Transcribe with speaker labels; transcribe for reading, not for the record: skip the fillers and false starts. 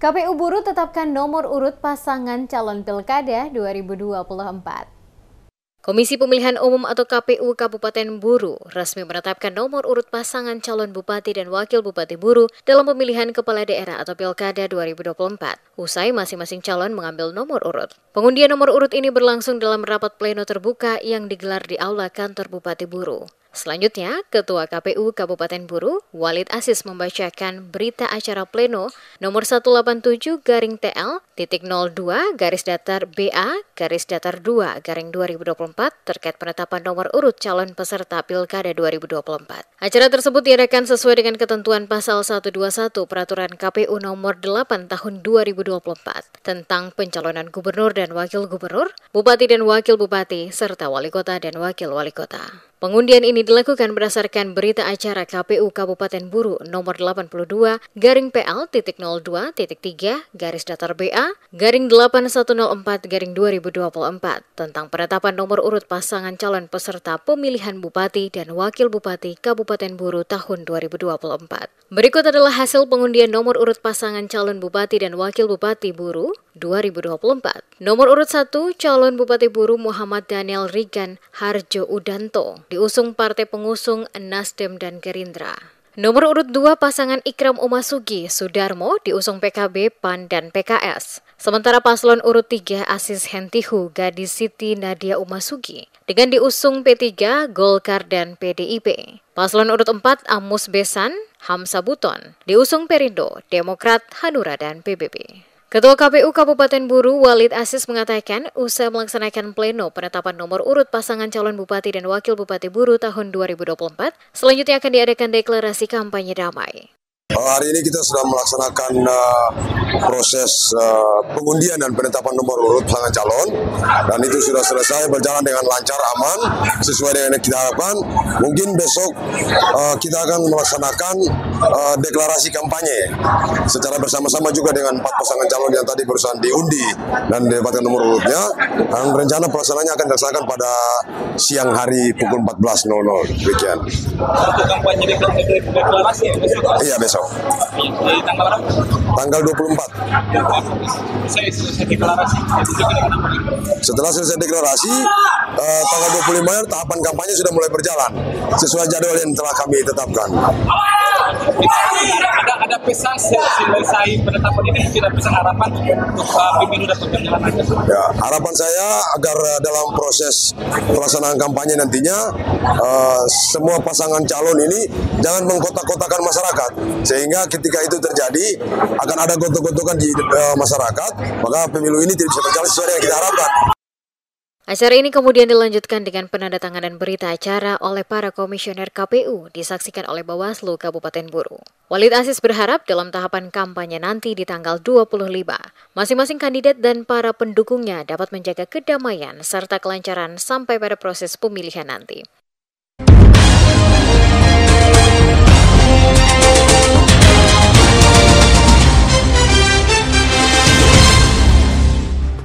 Speaker 1: KPU Buru tetapkan nomor urut pasangan calon Pilkada 2024. Komisi Pemilihan Umum atau KPU Kabupaten Buru resmi menetapkan nomor urut pasangan calon Bupati dan Wakil Bupati Buru dalam pemilihan Kepala Daerah atau Pilkada 2024. Usai masing-masing calon mengambil nomor urut. Pengundian nomor urut ini berlangsung dalam rapat pleno terbuka yang digelar di Aula Kantor Bupati Buru. Selanjutnya, Ketua KPU Kabupaten Buru, Walid Aziz membacakan berita acara pleno nomor 187-TL-02-BA-2-2024 terkait penetapan nomor urut calon peserta Pilkada 2024. Acara tersebut diadakan sesuai dengan ketentuan pasal 121 Peraturan KPU nomor 8 tahun 2024 tentang pencalonan gubernur dan wakil gubernur, bupati dan wakil bupati, serta wali kota dan wakil wali kota. Pengundian ini dilakukan berdasarkan berita acara KPU Kabupaten Buru nomor 82-PL.2.3-BA-8104-2024 tentang penetapan nomor urut pasangan calon peserta pemilihan Bupati dan Wakil Bupati Kabupaten Buru tahun 2024. Berikut adalah hasil pengundian nomor urut pasangan calon Bupati dan Wakil Bupati Buru 2024. Nomor urut 1, calon Bupati Buru Muhammad Daniel Rigan Harjo Udanto, diusung partai pengusung Nasdem dan Gerindra. Nomor urut 2, pasangan Ikram Umasugi Sudarmo, diusung PKB, PAN, dan PKS. Sementara paslon urut 3, Asis Hentihu Gadis Siti Nadia Umasugi, dengan diusung P3, Golkar, dan PDIP. Paslon urut 4, Amus Besan Hamsa Buton, diusung Perindo, Demokrat, Hanura, dan PBB. Ketua KPU Kabupaten Buru, Walid Aziz mengatakan, usai melaksanakan pleno penetapan nomor urut pasangan calon Bupati dan Wakil Bupati Buru tahun 2024, selanjutnya akan diadakan deklarasi kampanye damai.
Speaker 2: Hari ini kita sudah melaksanakan proses pengundian dan penetapan nomor urut pasangan calon, dan itu sudah selesai berjalan dengan lancar, aman, sesuai dengan yang kita harapkan. Mungkin besok kita akan melaksanakan deklarasi kampanye secara bersama-sama juga dengan 4 pasangan calon yang tadi barusan diundi dan didapatkan nomor urutnya. Dan rencana pelaksanaannya akan dilaksanakan pada siang hari pukul 14.00. Demikian.
Speaker 3: Untuk kampanye deklarasi ya besok?
Speaker 2: Iya, besok.
Speaker 3: Di tanggal berapa?
Speaker 2: Tanggal 24.
Speaker 3: Selesai deklarasi.
Speaker 2: Setelah selesai deklarasi, tanggal 25 tahapan kampanye sudah mulai berjalan sesuai jadwal yang telah kami tetapkan.
Speaker 3: Ada pesan selesai penetapan ini, mungkin ada pesan harapan untuk pemilu dan berjalan lancar.
Speaker 2: Ya, harapan saya agar dalam proses pelaksanaan kampanye nantinya semua pasangan calon ini jangan mengkotak-kotakan masyarakat, sehingga ketika itu terjadi akan ada gontok-gontokan di masyarakat, maka pemilu ini tidak bisa berjalan sesuai yang kita harapkan.
Speaker 1: Acara ini kemudian dilanjutkan dengan penandatanganan berita acara oleh para komisioner KPU, disaksikan oleh Bawaslu Kabupaten Buru. Walid Aziz berharap dalam tahapan kampanye nanti di tanggal 25, masing-masing kandidat dan para pendukungnya dapat menjaga kedamaian serta kelancaran sampai pada proses pemilihan nanti.